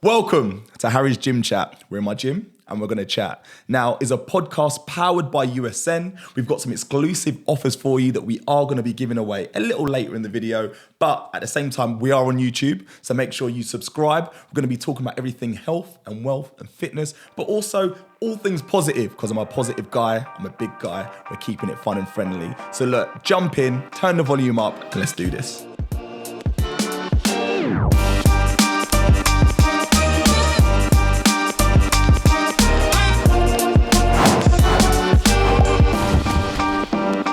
Welcome to Harry's Gym Chat. We're in my gym and we're going to chat. Now, is a podcast powered by USN. We've got some exclusive offers for you that we are going to be giving away a little later in the video, but at the same time, we are on YouTube, so make sure you subscribe. We're going to be talking about everything health and wealth and fitness, but also all things positive, because I'm a positive guy, I'm a big guy, we're keeping it fun and friendly. So look, jump in, turn the volume up, and let's do this.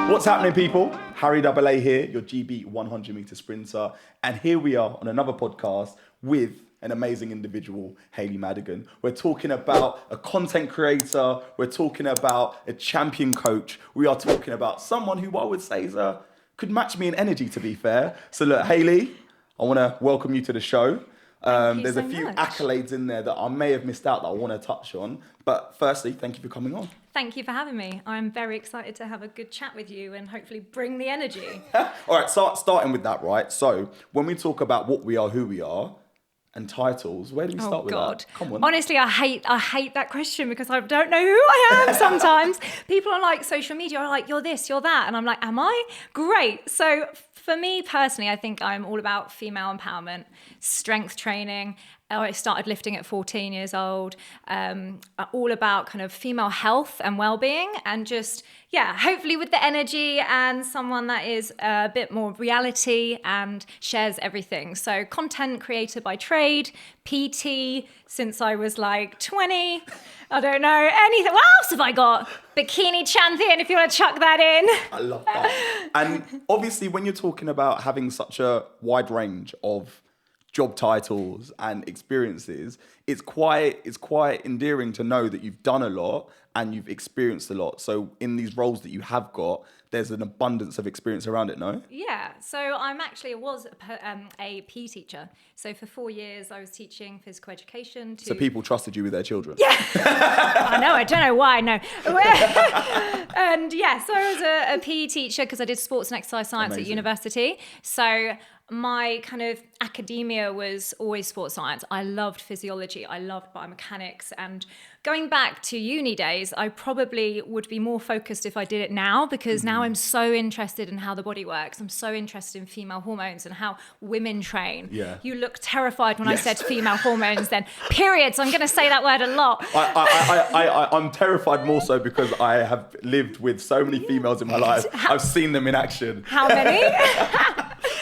What's happening, people? Harry AA here, your GB 100 meter sprinter. And here we are on another podcast with an amazing individual, Hayley Madigan. We're talking about a content creator. We're talking about a champion coach. We are talking about someone who I would say could match me in energy, to be fair. So look, Hayley, I want to welcome you to the show. There's a few accolades in there that I may have missed out that I want to touch on. But firstly, thank you for coming on. Thank you for having me. I'm very excited to have a good chat with you and hopefully bring the energy. All right, starting with that, right? So when we talk about what we are, who we are, and titles, where do we start with that? Come on. Honestly, I hate that question because I don't know who I am sometimes. People on like social media are like, you're this, you're that. And I'm like, am I? Great. So for me personally, I think I'm all about female empowerment, strength training. I started lifting at 14 years old, all about kind of female health and well-being and just, hopefully with the energy and someone that is a bit more reality and shares everything. So content creator by trade, PT since I was like 20. I don't know anything. What else have I got? Bikini champion, if you want to chuck that in. I love that. And obviously when you're talking about having such a wide range of job titles and experiences, it's quite endearing to know that you've done a lot and you've experienced a lot. So in these roles that you have got, there's an abundance of experience around it, no? Yeah, so I was a PE teacher. So for 4 years, I was teaching physical education to... So people trusted you with their children? Yeah, I don't know why, no. And so I was a PE teacher because I did sports and exercise science at university. So my kind of academia was always sports science. I loved physiology. I loved biomechanics. And going back to uni days, I probably would be more focused if I did it now, because now I'm so interested in how the body works. I'm so interested in female hormones and how women train. Yeah. You look terrified when I said female hormones then. Periods, I'm going to say that word a lot. I'm terrified more so because I have lived with so many females in my life. I've seen them in action. How many?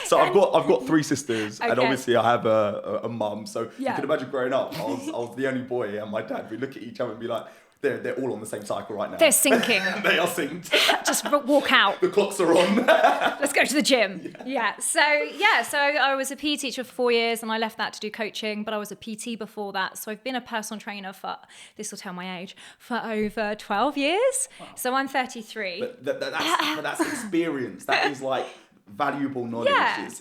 So I've got 3 sisters, and obviously I have a mum. So you can imagine growing up, I was the only boy, and my dad, we look at each other and be like, they're all on the same cycle right now. They're sinking. They are synced. Just walk out. The clocks are on. Let's go to the gym. So I was a PE teacher for 4 years, and I left that to do coaching, but I was a PT before that. So I've been a personal trainer for, this will tell my age, for over 12 years. Wow. So I'm 33. But that's experience. That is like valuable knowledge.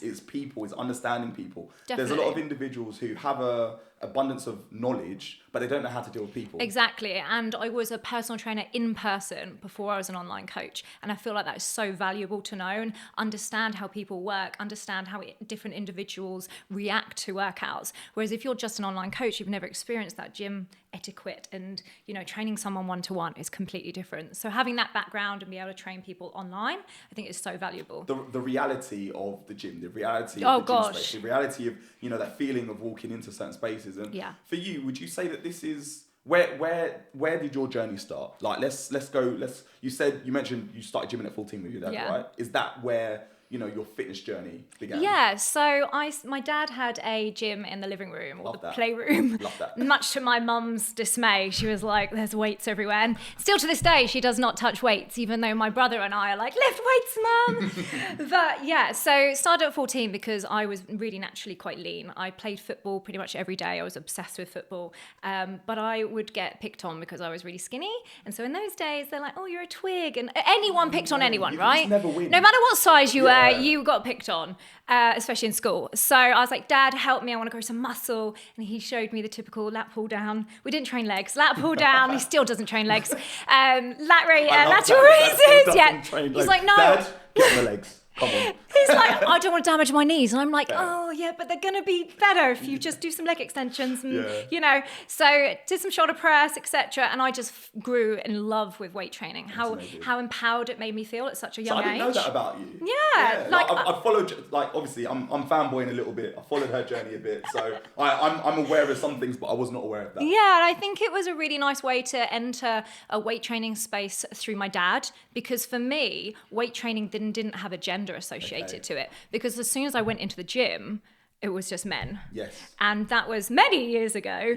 It's people, it's understanding people. Definitely. There's a lot of individuals who have a abundance of knowledge, but they don't know how to deal with people. Exactly. And I was a personal trainer in person before I was an online coach. And I feel like that is so valuable to know and understand how people work, understand how different individuals react to workouts. Whereas if you're just an online coach, you've never experienced that gym etiquette and, training someone one-to-one is completely different. So having that background and be able to train people online, I think is so valuable. The reality of the gym, the reality of the gym space, the reality of, that feeling of walking into certain spaces. And for you, would you say that this is where did your journey start? Like let's go. You mentioned you started gymming at 14 with your dad, right? Is that where your fitness journey began? Yeah, so my dad had a gym in the living room or the playroom. Love that. Much to my mum's dismay, she was like, there's weights everywhere. And still to this day, she does not touch weights, even though my brother and I are like, lift weights, mum. But so started at 14 because I was really naturally quite lean. I played football pretty much every day. I was obsessed with football. But I would get picked on because I was really skinny. And so in those days, they're like, oh, you're a twig. And anyone picked on anyone, right? Never win. No matter what size you were, you got picked on, especially in school. So I was like, Dad, help me. I want to grow some muscle. And he showed me the typical lat pull down. We didn't train legs. Lat pull down. He still doesn't train legs. Lateral raises. Yeah. He's like, no. Dad, get on the legs. Come on. He's like, I don't want to damage my knees. And I'm like, oh yeah, but they're going to be better if you just do some leg extensions and, so did some shoulder press, etc. And I just grew in love with weight training. How empowered it made me feel at such a young age. I didn't know that about you. Yeah. Like I followed, like obviously I'm fanboying a little bit. I followed her journey a bit. So I'm aware of some things, but I was not aware of that. Yeah, and I think it was a really nice way to enter a weight training space through my dad, because for me, weight training didn't have a gender associated to it, because as soon as I went into the gym, it was just men. Yes. And that was many years ago,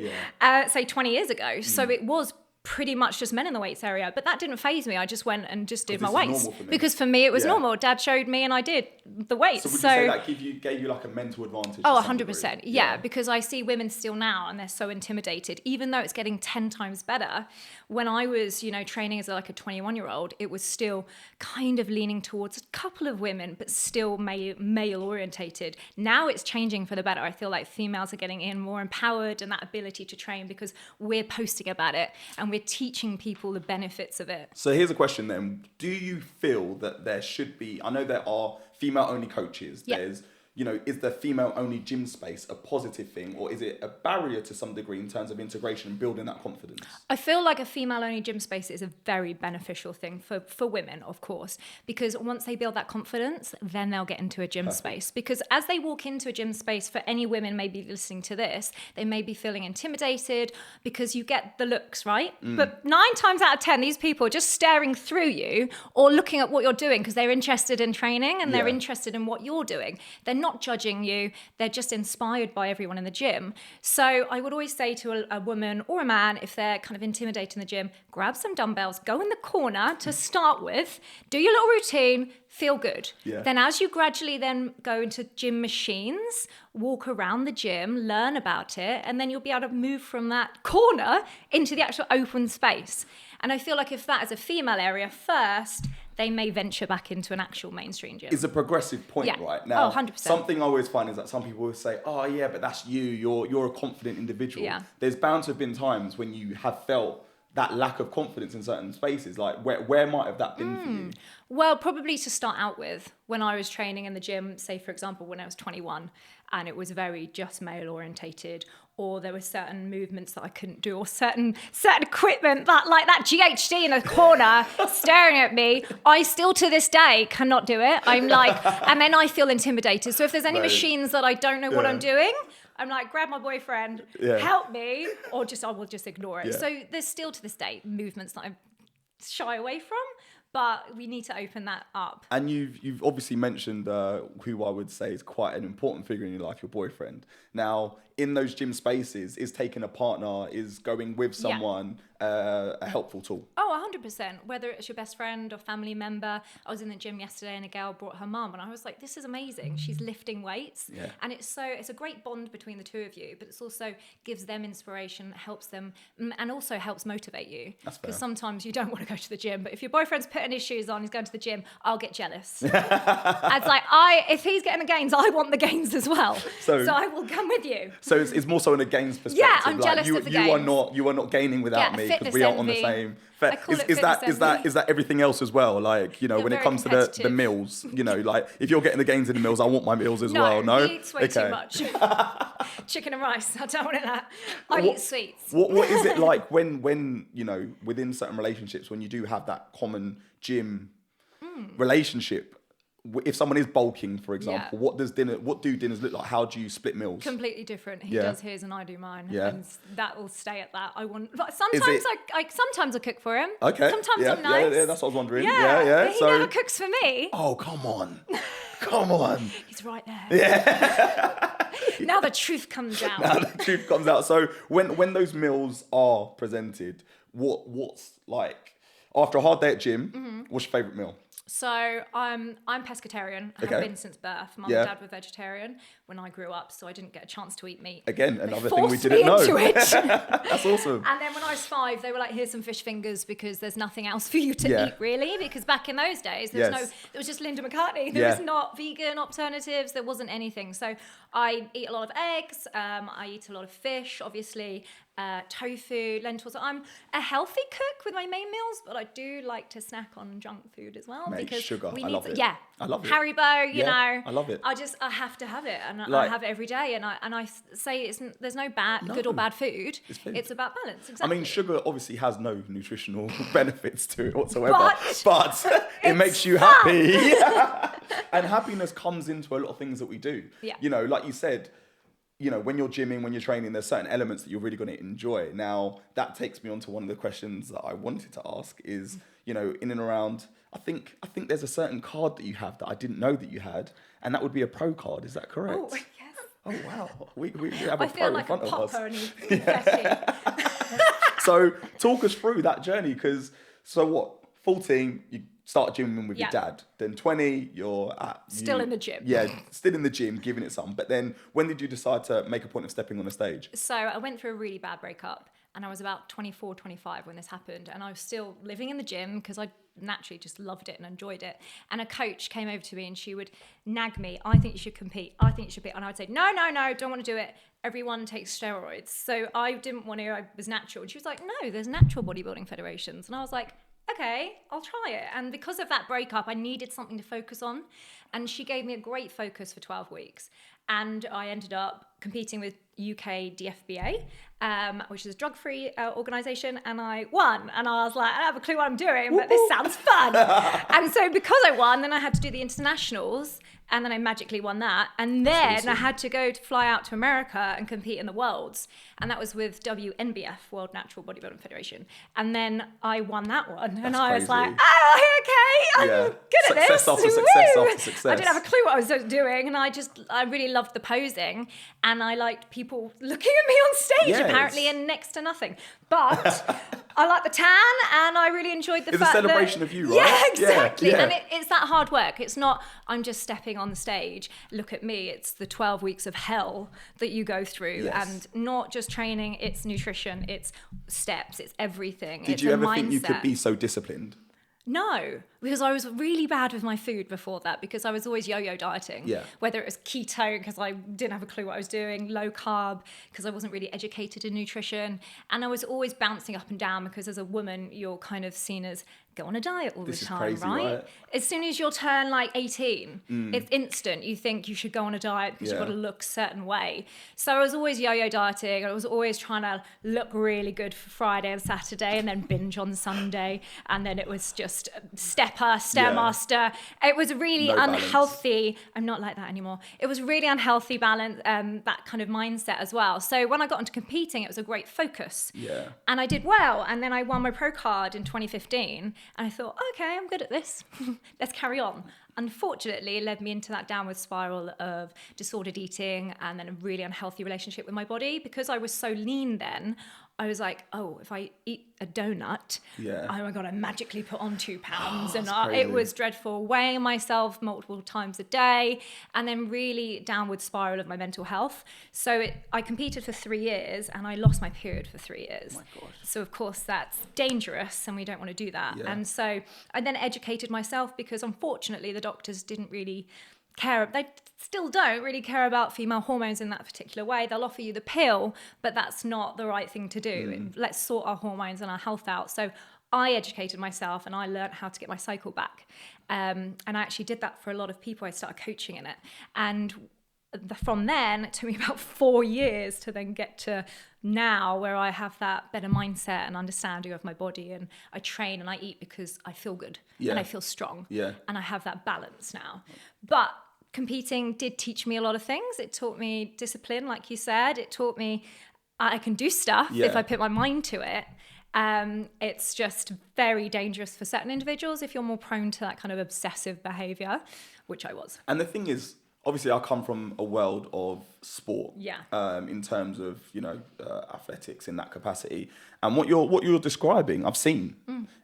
say 20 years ago. So it was pretty much just men in the weights area, but that didn't faze me. I just went and just did my weights because for me it was normal. Dad showed me and I did the weights. So would you say that gave you like a mental advantage? Oh, 100%. Yeah, because I see women still now and they're so intimidated, even though it's getting 10 times better. When I was, training as like a 21-year-old, it was still kind of leaning towards a couple of women, but still male orientated. Now it's changing for the better. I feel like females are getting in more empowered and that ability to train because we're posting about it and we're teaching people the benefits of it. So here's a question then. Do you feel that there should be, I know there are female-only coaches, there's, is the female-only gym space a positive thing, or is it a barrier to some degree in terms of integration and building that confidence? I feel like a female-only gym space is a very beneficial thing for women, of course, because once they build that confidence, then they'll get into a gym space. Because as they walk into a gym space, for any women maybe listening to this, they may be feeling intimidated because you get the looks, right? But 9 times out of 10, these people are just staring through you or looking at what you're doing because they're interested in training and they're interested in what you're doing. They're not judging you, they're just inspired by everyone in the gym. So I would always say to a woman or a man, if they're kind of intimidated in the gym, grab some dumbbells, go in the corner to start with, do your little routine, feel good. Then as you gradually then go into gym machines, walk around the gym, learn about it, and then you'll be able to move from that corner into the actual open space. And I feel like if that is a female area first, they may venture back into an actual mainstream gym. It's a progressive point, right? Now, 100%. Something I always find is that some people will say, oh yeah, but that's you, you're a confident individual. There's bound to have been times when you have felt that lack of confidence in certain spaces. Like where might have that been for you? Well, probably to start out with, when I was training in the gym, say for example, when I was 21 and it was very just male orientated, or there were certain movements that I couldn't do, or certain equipment that like that GHD in a corner staring at me, I still to this day cannot do it. I'm like, and then I feel intimidated. So if there's any machines that I don't know what I'm doing, I'm like, grab my boyfriend, help me, or I will just ignore it. So there's still to this day movements that I shy away from, but we need to open that up. And you've obviously mentioned who I would say is quite an important figure in your life, your boyfriend. Now, in those gym spaces, is taking a partner, is going with someone a helpful tool? Oh, 100%. Whether it's your best friend or family member. I was in the gym yesterday and a girl brought her mum and I was like, this is amazing. She's lifting weights. And it's a great bond between the two of you, but it's also gives them inspiration, helps them, and also helps motivate you. Because sometimes you don't want to go to the gym, but if your boyfriend's putting his shoes on, he's going to the gym, I'll get jealous. It's like, if he's getting the gains, I want the gains as well. So I will come with you. So it's more so in a gains perspective. Yeah, I'm jealous of the gains. You are not gaining without me because we are on the same. Is that everything else as well? Like, when it comes to the meals, like if you're getting the gains in the meals, I want my meals as well. No, he eats way too much. Chicken and rice. I don't want that. I eat sweets. What is it like when within certain relationships when you do have that common gym relationship? If someone is bulking, for example, what do dinners look like? How do you split meals? Completely different. He does his and I do mine. And that will stay at that. Sometimes I cook for him. Okay. Sometimes I'm nice. Yeah, that's what I was wondering. Yeah. He never cooks for me. Oh, come on. Come on. He's right there. Yeah. Now the truth comes out. So when those meals are presented, what's like after a hard day at gym, what's your favourite meal? So I'm pescatarian. I have been since birth. Mum and dad were vegetarian when I grew up, so I didn't get a chance to eat meat. Again, another thing we didn't know. That's awesome. And then when I was 5, they were like, here's some fish fingers because there's nothing else for you to eat, really. Because back in those days, there was just Linda McCartney. There was not vegan alternatives. There wasn't anything. So I eat a lot of eggs. I eat a lot of fish, obviously. Tofu, lentils. I'm a healthy cook with my main meals, but I do like to snack on junk food as well. Mate, Mate, because sugar. we I need love it. Yeah, I love it. Haribo, you Yeah, know. I love it. I have to have it, and I Like- have it every day. And I say there's no good or bad food. It's food. It's about balance. I Exactly. mean, sugar obviously has no nutritional benefits to it whatsoever, but it makes you fun. happy. And happiness comes into a lot of things that we do. Yeah. You know, like you said, you know, when you're gymming, when you're training, there's certain elements that you're really going to enjoy. Now, that takes me on to one of the questions that I wanted to ask is, you know, in and around, I think there's a certain card that you have that I didn't know that you had, and that would be a pro card. Is that correct? Oh, yes. Oh, wow. We have a I pro feel in like a front of us. popper and confetti. So talk us through that journey, because so what? 14, you start gymming with your Yeah. dad. Then 20, you're Still in the gym. Yeah, still in the gym, giving it some. But then when did you decide to make a point of stepping on the stage? So I went through a really bad breakup, and I was about 24, 25 when this happened, and I was still living in the gym because I naturally just loved it and enjoyed it. And a coach came over to me and she would nag me, I think you should compete, I think you should be, and I would say, no, don't want to do it. Everyone takes steroids. So I didn't want to, I was natural. And she was like, no, there's natural bodybuilding federations. And I was like, okay, I'll try it. And because of that breakup, I needed something to focus on. And she gave me a great focus for 12 weeks. And I ended up competing with UK DFBA, which is a drug-free organisation, and I won. And I was like, I don't have a clue what I'm doing, but this sounds fun. And so because I won, then I had to do the internationals, and then I magically won that. And then awesome. I had to fly out to America and compete in the Worlds. And that was with WNBF, World Natural Bodybuilding Federation. And then I won that one. And I was crazy. like, oh, okay, I'm good at this. Success after success Woo. after success. I didn't have a clue what I was doing. And I really loved the posing. And I liked people looking at me on stage, Yes. apparently, and next to nothing. But I like the tan, and I really enjoyed the It's a fact celebration that, of you, right? Yeah, exactly. Yeah. And it's that hard work. It's not, I'm just stepping on the stage, look at me. It's the 12 weeks of hell that you go through. Yes. And not just training, it's nutrition, it's steps, it's everything. Did it's you a ever mindset. think you could be so disciplined? No, because I was really bad with my food before that, because I was always yo-yo dieting. Yeah. Whether it was keto, because I didn't have a clue what I was doing, low carb, because I wasn't really educated in nutrition. And I was always bouncing up and down, because as a woman, you're kind of seen as go on a diet all This the is time, crazy, right? As soon as you turn like 18, it's instant. You think you should go on a diet because Yeah. you've got to look a certain way. So I was always yo-yo dieting. I was always trying to look really good for Friday and Saturday, and then binge on Sunday. And then it was just stepper, stairmaster. It was really No balance. unhealthy. I'm not like that anymore. It was really unhealthy balance, that kind of mindset as well. So when I got into competing, it was a great focus. Yeah. And I did well. And then I won my pro card in 2015. And I thought, okay, I'm good at this. Let's carry on. Unfortunately, it led me into that downward spiral of disordered eating and then a really unhealthy relationship with my body. Because I was so lean then, I was like, oh, if I eat a donut, Yeah. oh my God, I magically put on 2 pounds. And That's it crazy. was dreadful, weighing myself multiple times a day, and then really downward spiral of my mental health. So I competed for 3 years, and I lost my period for 3 years. Oh my gosh. So of course that's dangerous, and we don't want to do that. Yeah. And so I then educated myself, because unfortunately the doctors didn't really care. They still don't really care about female hormones in that particular way. They'll offer you the pill, but that's not the right thing to do. Let's sort our hormones and our health out. So I educated myself, and I learned how to get my cycle back. And I actually did that for a lot of people. I started coaching in it. And from then, it took me about 4 years to then get to now, where I have that better mindset and understanding of my body, and I train and I eat because I feel good and I feel strong. Yeah. And I have that balance now. But competing did teach me a lot of things. It taught me discipline, like you said. It taught me I can do stuff if I put my mind to it. It's just very dangerous for certain individuals if you're more prone to that kind of obsessive behavior, which I was. And the thing is, obviously, I come from a world of sport. Yeah. In terms of athletics in that capacity, and what you're describing, I've seen,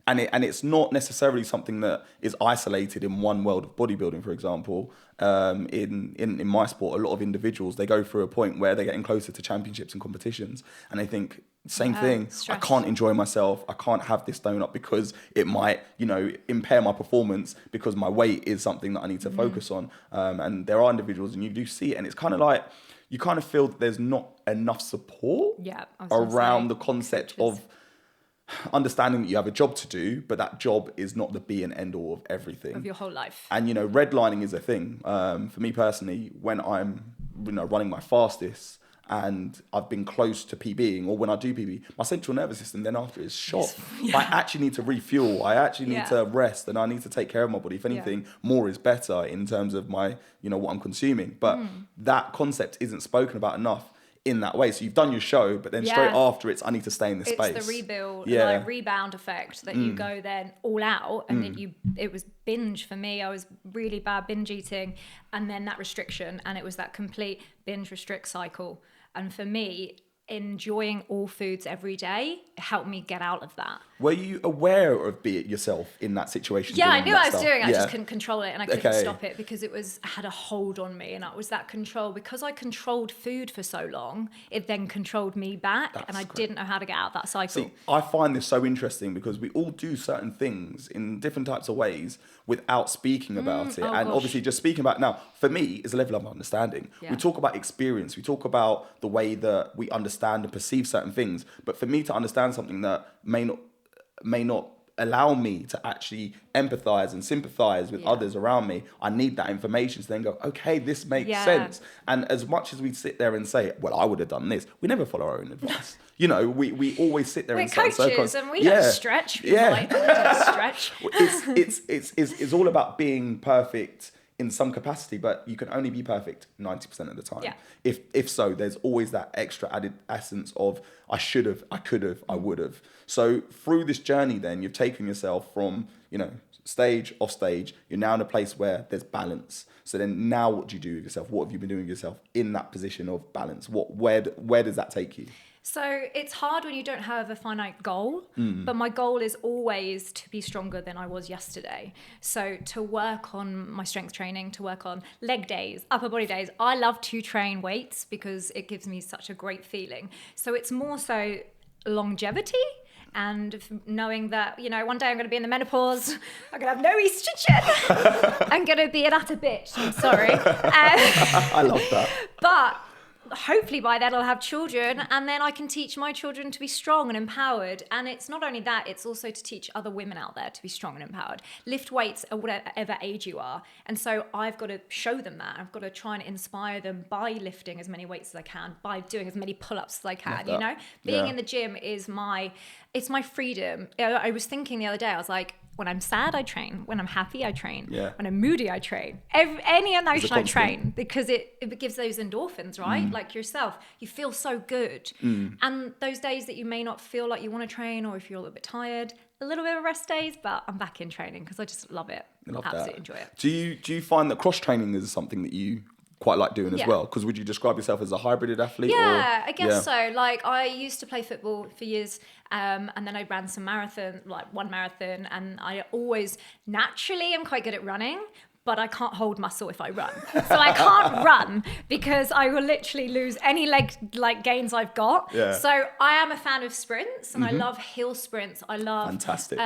and it's not necessarily something that is isolated in one world of bodybuilding. For example, in my sport, a lot of individuals, they go through a point where they're getting closer to championships and competitions, and they think, same thing. Stress. I can't enjoy myself. I can't have this donut because it might, impair my performance, because my weight is something that I need to focus on. And there are individuals, and you do see it, and it's kind of like, you kind of feel that there's not enough support Yeah, I was gonna around say, the concept coaches. of understanding that you have a job to do, but that job is not the be and end all of everything. Of your whole life. And, redlining is a thing. For me personally, when I'm, running my fastest and I've been close to PBing, or when I do PB, my central nervous system then after is shot. I actually need to refuel. I actually need to rest, and I need to take care of my body. If anything, more is better in terms of my, what I'm consuming. But that concept isn't spoken about enough in that way. So you've done your show, but then straight after I need to stay in this space. It's the rebuild, like rebound effect that you go then all out, and then it was binge for me. I was really bad binge eating, and then that restriction, and it was that complete binge restrict cycle. And for me, enjoying all foods every day helped me get out of that. Were you aware of yourself in that situation? Yeah, I knew what I was doing. I just couldn't control it, and I couldn't stop it because it had a hold on me, and that was that control. Because I controlled food for so long, it then controlled me back, and I didn't know how to get out of that cycle. See, I find this so interesting because we all do certain things in different types of ways without speaking about it. And obviously just speaking about now, for me, is a level of understanding. Yeah. We talk about experience. We talk about the way that we understand and perceive certain things. But for me to understand something that may not allow me to actually empathize and sympathize with others around me, I need that information to then go, okay, this makes sense. And as much as we sit there and say, well, I would have done this, we never follow our own advice. We always sit there We're and say, coaches, and we don't stretch. We don't stretch. It's all about being perfect in some capacity, but you can only be perfect 90% of the time. Yeah. If so, there's always that extra added essence of I should have, I could have, I would have. So through this journey, then you've taken yourself from stage off stage. You're now in a place where there's balance. So then now, what do you do with yourself? What have you been doing with yourself in that position of balance? Where does that take you? So it's hard when you don't have a finite goal, but my goal is always to be stronger than I was yesterday. So to work on my strength training, to work on leg days, upper body days. I love to train weights because it gives me such a great feeling. So it's more so longevity and knowing that, one day I'm going to be in the menopause, I'm going to have no estrogen, I'm going to be an utter bitch, I'm sorry. I love that. But hopefully by then I'll have children, and then I can teach my children to be strong and empowered. And it's not only that, it's also to teach other women out there to be strong and empowered. Lift weights at whatever age you are. And so I've got to show them that. I've got to try and inspire them by lifting as many weights as I can, by doing as many pull-ups as I can, Being in the gym is my freedom. I was thinking the other day, I was like, when I'm sad, I train. When I'm happy, I train. Yeah. When I'm moody, I train. Any emotion, I train because it gives those endorphins, right? Like yourself, you feel so good. And those days that you may not feel like you want to train, or if you're a little bit tired, a little bit of rest days, but I'm back in training because I just love it. Absolutely enjoy it. Do you find that cross training is something that you quite like doing as well? Because would you describe yourself as a hybrid athlete? Yeah, I guess so. Like I used to play football for years, and then I ran some one marathon, and I always naturally am quite good at running, but I can't hold muscle if I run. So I can't run because I will literally lose any leg gains I've got. Yeah. So I am a fan of sprints, and I love hill sprints. I love fantastic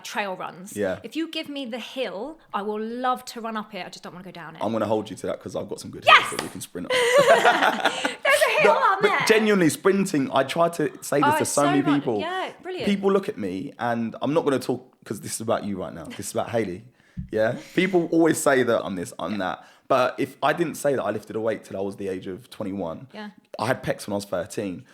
trail runs. Yeah. If you give me the hill, I will love to run up it. I just don't want to go down it. I'm going to hold you to that because I've got some good hills that we can sprint up. There's a hill on there. But genuinely sprinting, I try to say this to so many people. Yeah, brilliant. People look at me, and I'm not going to talk because this is about you right now. This is about Hayley. Yeah, people always say that I'm this, I'm that. But if I didn't say that I lifted a weight till I was the age of 21, I had pecs when I was 13.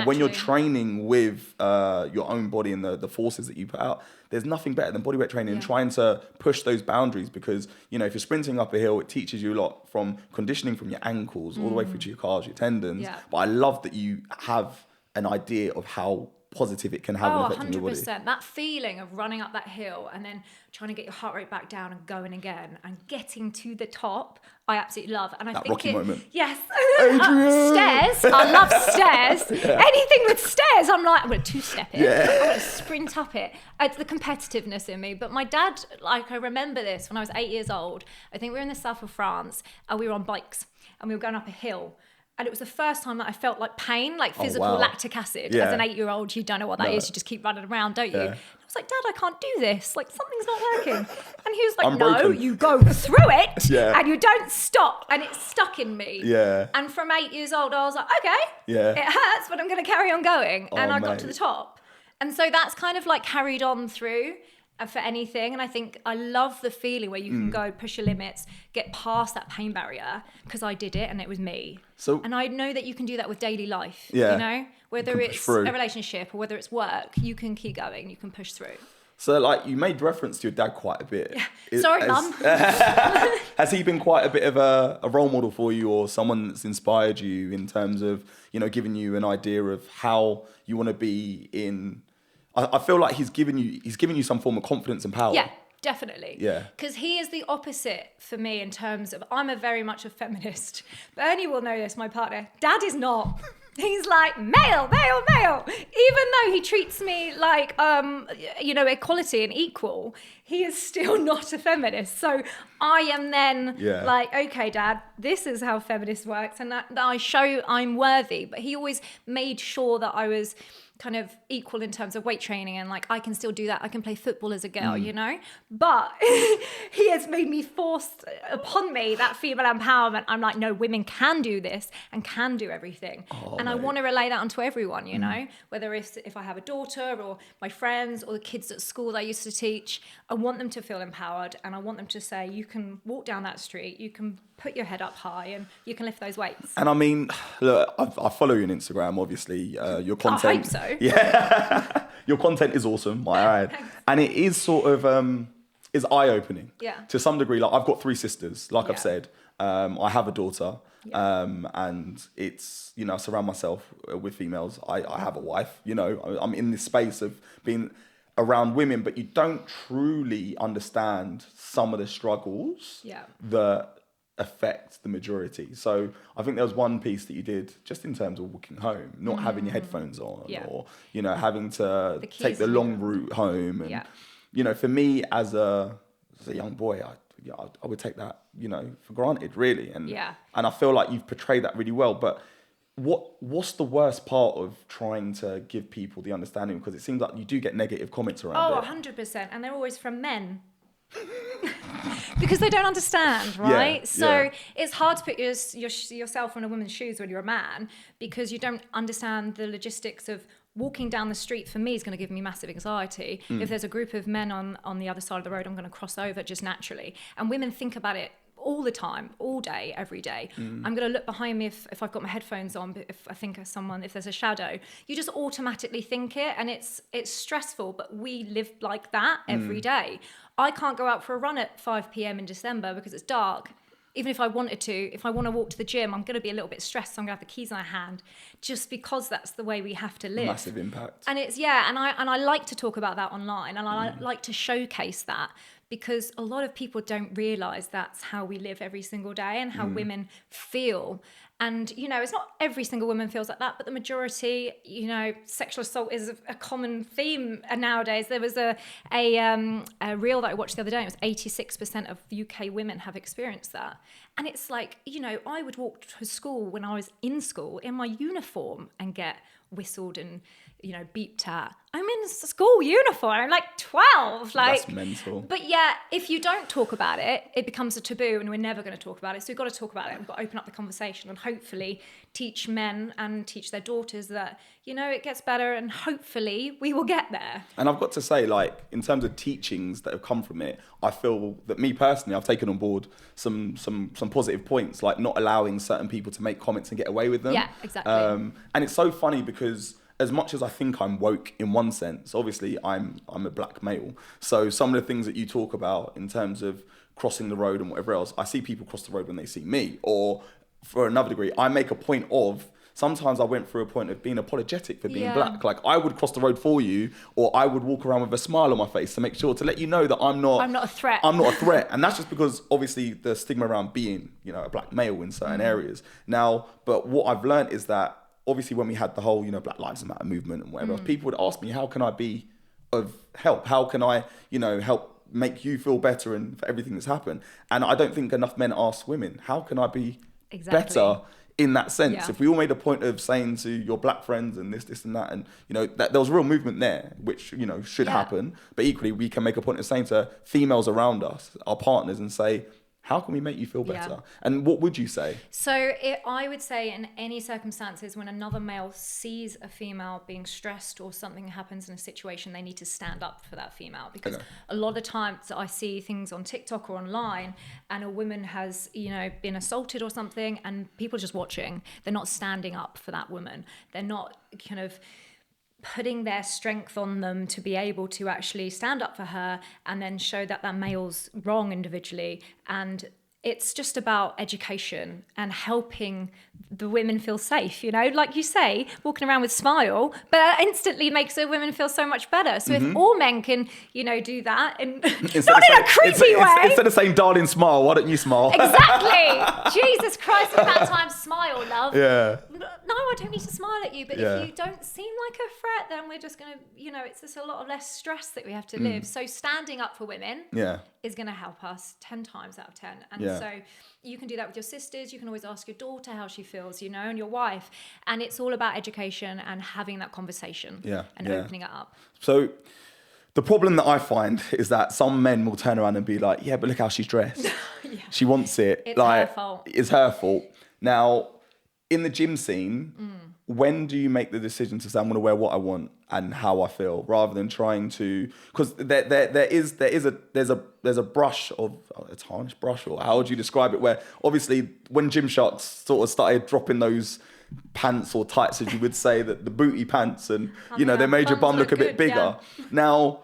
When you're training with your own body and the forces that you put out, there's nothing better than bodyweight training and trying to push those boundaries because, if you're sprinting up a hill, it teaches you a lot from conditioning from your ankles all the way through to your calves, your tendons. Yeah. But I love that you have an idea of how positive it can have an effect on your body. 100%. That feeling of running up that hill and then trying to get your heart rate back down and going again and getting to the top, I absolutely love. And I think Rocky moment. Yes. Stairs. I love stairs. Yeah. Anything with stairs, I'm like, I'm going to two-step it. Yeah. I'm going to sprint up it. It's the competitiveness in me. But my dad, I remember this when I was 8 years old. I think we were in the south of France and we were on bikes and we were going up a hill. And it was the first time that I felt like pain, like physical lactic acid. Yeah. As an 8-year-old, you don't know what that is. You just keep running around, don't you? Yeah. I was like, Dad, I can't do this. Like, something's not working. And he was like, no, you go through it and you don't stop. And it stuck in me. Yeah. And from 8 years old, I was like, okay, it hurts, but I'm going to carry on going. And I got to the top. And so that's kind of like carried on through for anything. And I think I love the feeling where you can go push your limits, get past that pain barrier, because I did it and it was me. And I know that you can do that with daily life, you know, whether it's a relationship or whether it's work, you can keep going, you can push through. So, like, you made reference to your dad quite a bit. Yeah. Sorry, Mum. Has he been quite a bit of a role model for you, or someone that's inspired you in terms of, you know, giving you an idea of how you want to be in... I feel like he's given you some form of confidence and power. Yeah, definitely. Yeah. Because he is the opposite for me in terms of, I'm very much a feminist. Bernie will know this, my partner. Dad is not. He's like, male, male, male. Even though he treats me like, you know, equality and equal, he is still not a feminist. So I am then like, okay, Dad, this is how feminist works. And that I show I'm worthy. But he always made sure that I was kind of equal in terms of weight training, and like I can still do that. I can play football as a girl, you know, but he has made me forced upon me that female empowerment. I'm like, no, women can do this and can do everything. And I want to relay that onto everyone, you know, whether it's if I have a daughter or my friends or the kids at school that I used to teach, I want them to feel empowered, and I want them to say, you can walk down that street, you can put your head up high, and you can lift those weights. And I mean, look, I follow you on Instagram, obviously. Your content... I hope so. Yeah. Your content is awesome, I add. And it is sort of... is eye-opening. Yeah. To some degree. Like, I've got 3 sisters, like I've said. I have a daughter. And it's, you know, I surround myself with females. I have a wife, you know. I'm in this space of being around women, but you don't truly understand some of the struggles that affect the majority. So I think there was one piece that you did just in terms of walking home, not having your headphones on, or, you know, having to take the long route home. And, you know, for me as a young boy, I would take that, you know, for granted, really. And and I feel like you've portrayed that really well. But what's the worst part of trying to give people the understanding? Because it seems like you do get negative comments around it. 100%. And they're always from men. Because they don't understand, right? So it's hard to put yourself in a woman's shoes when you're a man, because you don't understand the logistics of walking down the street. For me, is going to give me massive anxiety. If there's a group of men on the other side of the road, I'm going to cross over just naturally. And women think about it all the time, all day, every day. I'm going to look behind me if I've got my headphones on, but if I think of someone, if there's a shadow, you just automatically think it, and it's stressful, but we live like that every day. I can't go out for a run at 5 p.m. in December because it's dark. Even if I wanted to, if I want to walk to the gym, I'm going to be a little bit stressed, so I'm going to have the keys in my hand, just because that's the way we have to live. Massive impact. And it's, and I like to talk about that online, and I like to showcase that, because a lot of people don't realise that's how we live every single day and how women feel. And, you know, it's not every single woman feels like that, but the majority, you know, sexual assault is a common theme nowadays. There was a reel that I watched the other day, and it was 86% of UK women have experienced that. And it's like, you know, I would walk to school when I was in school in my uniform and get whistled and, you know, beeped at. I'm in school uniform. I'm like 12. Like, that's mental. But yeah, if you don't talk about it, it becomes a taboo, and we're never going to talk about it. So we've got to talk about it. We've got to open up the conversation and hopefully teach men and teach their daughters that, you know, it gets better, and hopefully we will get there. And I've got to say, like, in terms of teachings that have come from it, I feel that me personally, I've taken on board some positive points, like not allowing certain people to make comments and get away with them. Yeah, exactly. And it's so funny because as much as I think I'm woke in one sense, obviously I'm a black male. So some of the things that you talk about in terms of crossing the road and whatever else, I see people cross the road when they see me. Or for another degree, I make a point of, sometimes I went through a point of being apologetic for being black. Like, I would cross the road for you, or I would walk around with a smile on my face to make sure to let you know that I'm not a threat. I'm not a threat. And that's just because obviously the stigma around being, you know, a black male in certain areas. Now, but what I've learned is that obviously when we had the whole, you know, Black Lives Matter movement and whatever else, people would ask me, how can I be of help? How can I, you know, help make you feel better and for everything that's happened? And I don't think enough men ask women, how can I be better in that sense? Yeah. If we all made a point of saying to your black friends and this and that, and, you know, that there was a real movement there, which, you know, should happen. But equally, we can make a point of saying to females around us, our partners, and say, How can we make you feel better? Yeah. And what would you say? So I would say in any circumstances when another male sees a female being stressed or something happens in a situation, they need to stand up for that female. Because a lot of times I see things on TikTok or online and a woman has, been assaulted or something and people are just watching. They're not standing up for that woman. They're not kind of putting their strength on them to be able to actually stand up for her and then show that that male's wrong individually. And it's just about education and helping the women feel safe, like you say, walking around with smile, but that instantly makes the women feel so much better. So if all men can, do that and not in a creepy way. Instead of saying, darling, smile, why don't you smile? Exactly. Jesus Christ, at that time, smile, love. Yeah. No, I don't need to smile at you, but if you don't seem like a threat, then we're just going to, it's just a lot of less stress that we have to live. So standing up for women is going to help us 10 times out of 10. And so you can do that with your sisters. You can always ask your daughter how she feels, and your wife. And it's all about education and having that conversation and opening it up. So the problem that I find is that some men will turn around and be like, yeah, but look how she's dressed. She wants it. It's her fault. It's her fault. Now, in the gym scene, when do you make the decision to say, I'm going to wear what I want and how I feel, rather than trying to, because there's a brush of a tarnished brush, or how would you describe it, where obviously when Gymshark sort of started dropping those pants or tights, as you would say, that the booty pants, and they made your bum look a bit bigger. Now,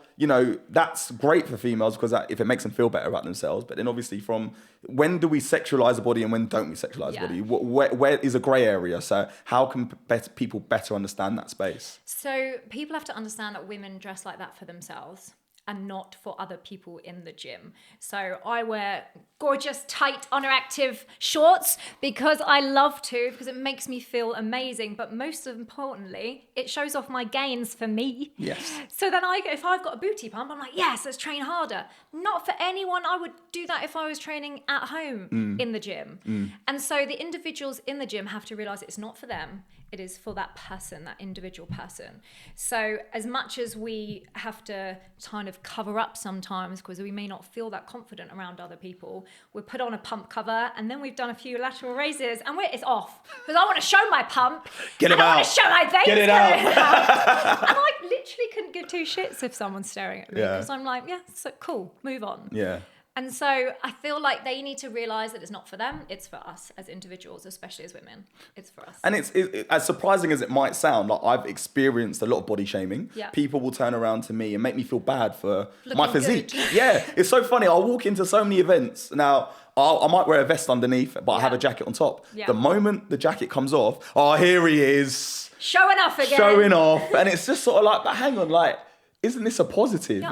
that's great for females because if it makes them feel better about themselves. But then obviously from when do we sexualize the body and when don't we sexualize the body? Where is a grey area? So how can people better understand that space? So people have to understand that women dress like that for themselves and not for other people in the gym. So I wear gorgeous, tight, underactive shorts because I love to, because it makes me feel amazing. But most importantly, it shows off my gains for me. Yes. So then if I've got a booty pump, I'm like, yes, let's train harder. Not for anyone. I would do that if I was training at home in the gym. And so the individuals in the gym have to realize it's not for them. It is for that person, that individual person. So as much as we have to kind of cover up sometimes because we may not feel that confident around other people, we put on a pump cover and then we've done a few lateral raises and it's off because I want to show my pump. Get it out. I want to show my veins. Get it out. And I literally couldn't give two shits if someone's staring at me because I'm like, yeah, so cool, move on. Yeah. And so I feel like they need to realize that it's not for them, it's for us as individuals, especially as women. It's for us. And it's as surprising as it might sound, like I've experienced a lot of body shaming. Yeah. People will turn around to me and make me feel bad for Looking my physique. good. Yeah, it's so funny. I'll walk into so many events. Now, I might wear a vest underneath, but I have a jacket on top. Yeah. The moment the jacket comes off, here he is. Showing off again. Showing off. And it's just sort of like, but hang on, like, isn't this a positive? Yeah,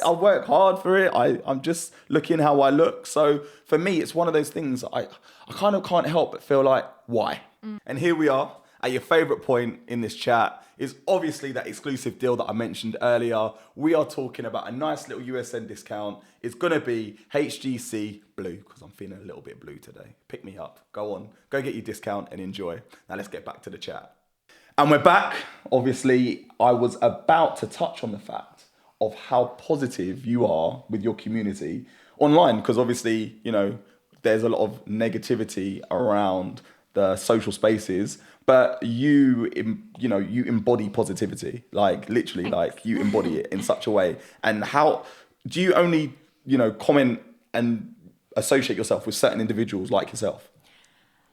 I work hard for it. I'm just looking how I look. So for me, it's one of those things I kind of can't help but feel like, why? And here we are at your favorite point in this chat is obviously that exclusive deal that I mentioned earlier. We are talking about a nice little USN discount. It's going to be HGC Blue because I'm feeling a little bit blue today. Pick me up. Go on. Go get your discount and enjoy. Now let's get back to the chat. And we're back. Obviously, I was about to touch on the fact of how positive you are with your community online, because obviously, there's a lot of negativity around the social spaces, but you embody positivity, like literally, like you embody it in such a way. And how do you only, comment and associate yourself with certain individuals like yourself?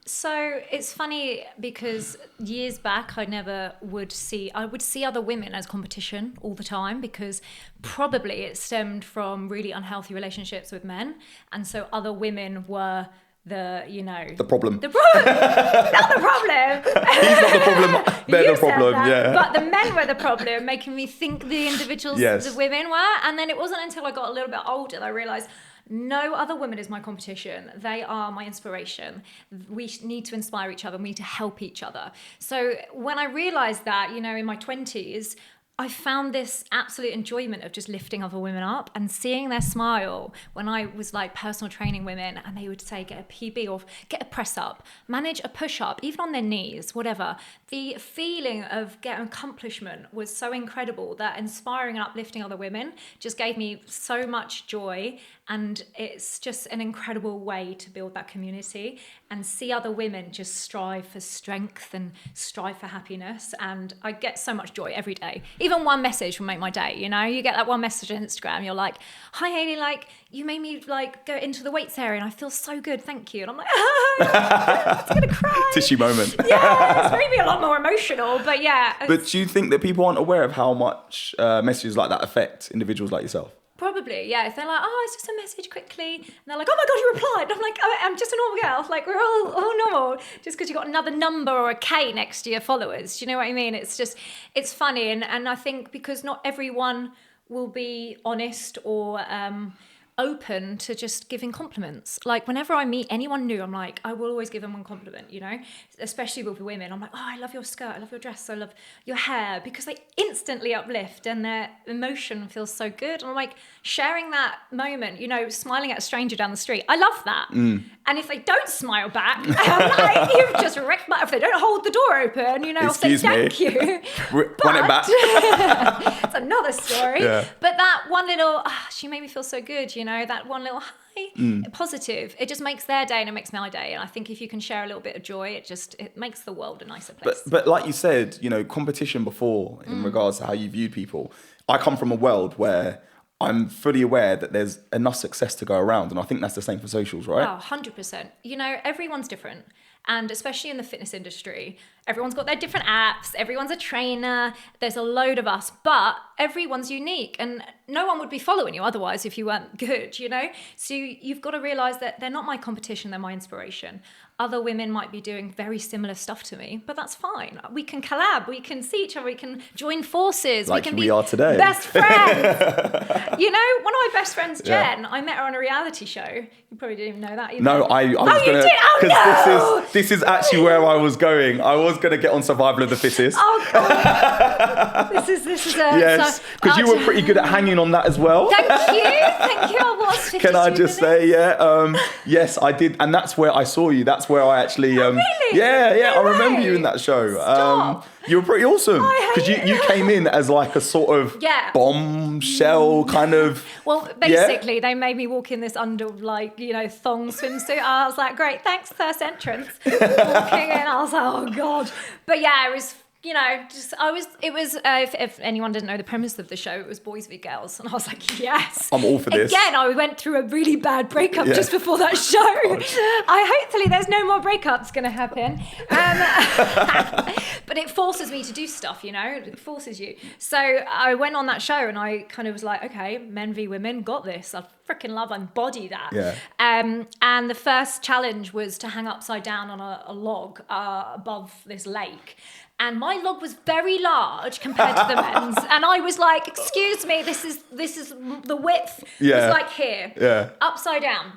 So it's funny because years back I would see other women as competition all the time because probably it stemmed from really unhealthy relationships with men, and so other women were the problem. Not the problem. He's not the problem. They're the problem. Yeah. But the men were the problem, making me think the individuals, the women were. And then it wasn't until I got a little bit older that I realised no other woman is my competition. They are my inspiration. We need to inspire each other. We need to help each other. So when I realised that, in my 20s, I found this absolute enjoyment of just lifting other women up and seeing their smile when I was like personal training women and they would say, get a PB or get a press up, manage a push up, even on their knees, whatever. The feeling of getting accomplishment was so incredible that inspiring and uplifting other women just gave me so much joy. And it's just an incredible way to build that community and see other women just strive for strength and strive for happiness. And I get so much joy every day. Even one message will make my day, you know? You get that one message on Instagram, you're like, hi Hayley, like you made me like go into the weights area and I feel so good, thank you. And I'm like, I'm gonna cry. Tissue moment. Yeah, it's made me a lot more emotional, but yeah. But do you think that people aren't aware of how much messages like that affect individuals like yourself? Probably, yeah. If they're like, oh, it's just a message quickly. And they're like, oh my God, you replied. And I'm like, oh, I'm just a normal girl. Like, we're all normal. Just because you got another number or a K next to your followers. Do you know what I mean? It's just, it's funny. And I think because not everyone will be honest or open to just giving compliments. Like whenever I meet anyone new, I'm like, I will always give them one compliment, you know, especially with women. I'm like, oh, I love your skirt, I love your dress, I love your hair, because they instantly uplift and their emotion feels so good. And I'm like, sharing that moment, you know, smiling at a stranger down the street, I love that. And if they don't smile back, I'm like, you've just wrecked my, if they don't hold the door open, you know, I'll say thank you. Run it back. It's another story. Yeah. But that one little, she made me feel so good, you know, that one little hi, positive, it just makes their day and it makes my day. And I think if you can share a little bit of joy, it makes the world a nicer place. But like you said, you know, competition before in regards to how you viewed people. I come from a world where I'm fully aware that there's enough success to go around. And I think that's the same for socials, right? Oh, 100%. You know, everyone's different. And especially in the fitness industry, everyone's got their different apps, everyone's a trainer, there's a load of us, but everyone's unique and no one would be following you otherwise if you weren't good, you know? So you've got to realize that they're not my competition, they're my inspiration. Other women might be doing very similar stuff to me, but that's fine. We can collab, we can see each other, we can join forces. Like we can we are today. Best friends. You know, one of my best friends, Jen, I met her on a reality show. You probably didn't even know that either. No, I was going to... Oh, no! This is actually where I was going. I was going to get on Survival of the Fittest. Oh, God. This is a... Yes, because you were pretty good at hanging on that as well. Thank you. I was 52 Can I just say, yes, I did. And that's where I saw you. That's where I actually... really? Yeah, I remember you in that show. Stop. You were pretty awesome. Because you came in as like a sort of bombshell kind of... Well, basically, they made me walk in this under, like, you know, thong swimsuit. I was like, great, thanks, first entrance. Walking in, I was like, oh, God. But yeah, it was... You know, if anyone didn't know the premise of the show, it was boys v girls. And I was like, yes. I'm all for this. Again, I went through a really bad breakup just before that show. Hopefully there's no more breakups going to happen. But it forces me to do stuff, you know, it forces you. So I went on that show and I kind of was like, okay, men v women, got this. I freaking love embody that. Yeah. And the first challenge was to hang upside down on a log above this lake. And my log was very large compared to the men's. And I was like, excuse me, this is the width. Yeah. It was like here. Yeah. Upside down.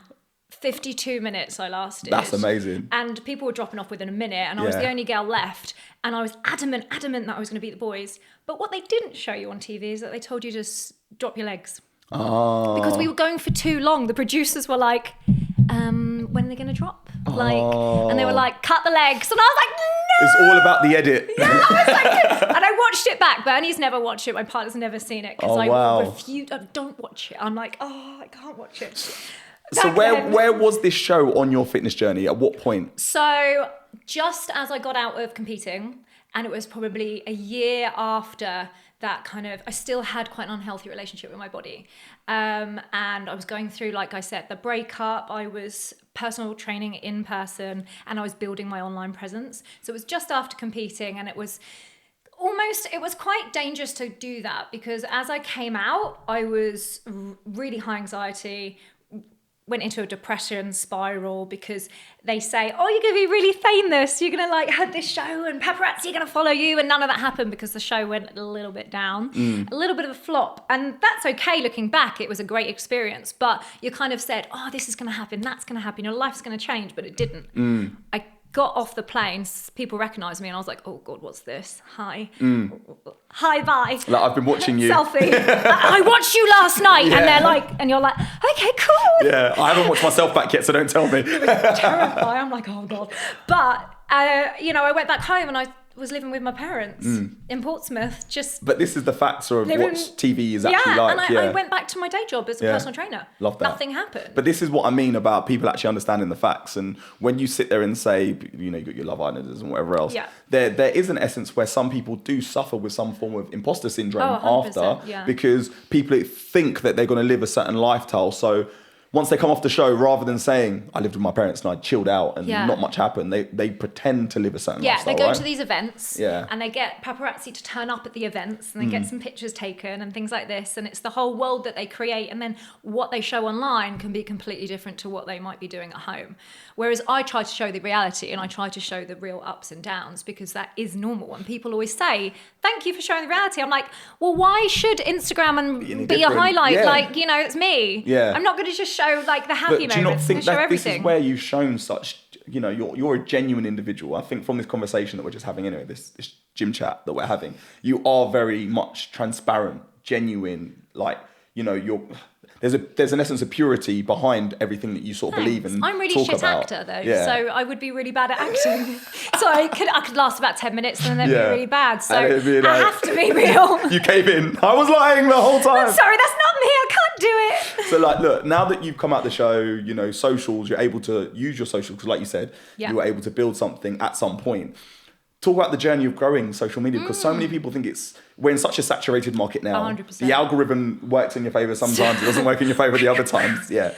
52 minutes I lasted. That's amazing. And people were dropping off within a minute and I was the only girl left. And I was adamant that I was going to beat the boys. But what they didn't show you on TV is that they told you to drop your legs. Oh. Because we were going for too long. The producers were like, when are they going to drop? And they were like, cut the legs. And I was like, no! It's all about the edit. Yeah, I was like, and I watched it back. Bernie's never watched it. My partner's never seen it because I refuse. Don't watch it. I'm like, oh, I can't watch it. So where was this show on your fitness journey? At what point? So just as I got out of competing, and it was probably a year after that I still had quite an unhealthy relationship with my body. And I was going through, like I said, the breakup. I was personal training in person and I was building my online presence. So it was just after competing and it was quite dangerous to do that because as I came out, I was really high anxiety, went into a depression spiral because they say, oh, you're going to be really famous. You're going to have this show and paparazzi are going to follow you. And none of that happened because the show went a little bit down, a little bit of a flop. And that's okay looking back. It was a great experience. But you kind of said, oh, this is going to happen. That's going to happen. Your life's going to change. But it didn't. I got off the plane, people recognized me and I was like, oh God, what's this? Hi. Hi, bye. Like, I've been watching you. Selfie. I watched you last night. Yeah. And they're like, and you're like, okay, cool. Yeah, I haven't watched myself back yet, so don't tell me. It was terrifying. I'm like, oh God. But, I went back home and was living with my parents in Portsmouth, just. But this is the facts of what TV is actually like. And I went back to my day job as a personal trainer. Love that. Nothing happened. But this is what I mean about people actually understanding the facts. And when you sit there and say, you know, you got your Love Islanders and whatever else, there is an essence where some people do suffer with some form of imposter syndrome after, because people think that they're going to live a certain lifestyle. So once they come off the show, rather than saying, I lived with my parents and I chilled out and not much happened, they pretend to live a certain lifestyle. Yeah, they go to these events and they get paparazzi to turn up at the events and they get some pictures taken and things like this. And it's the whole world that they create. And then what they show online can be completely different to what they might be doing at home. Whereas I try to show the reality and I try to show the real ups and downs, because that is normal. And people always say, thank you for showing the reality. I'm like, well, why should Instagram and be a highlight? Yeah. Like, you know, it's me. Yeah. I'm not going to just show like the happy moments. Do you not think that everything. This is where you've shown such, you know, you're a genuine individual? I think from this conversation that we're just having anyway, this gym chat that we're having, you are very much transparent, genuine, like, you know, there's an essence of purity behind everything that you sort of believe in. I'm really shit actor though, so I would be really bad at acting. So I could last about 10 minutes and then they'd be really bad. So I have to be real. You came in. I was lying the whole time. I'm sorry, that's not me. I can't do it. So like, look, now that you've come out the show, you know, socials, you're able to use your socials because, like you said, you were able to build something at some point. Talk about the journey of growing social media, because so many people think we're in such a saturated market now. 100%. The algorithm works in your favor sometimes, it doesn't work in your favor the other times. There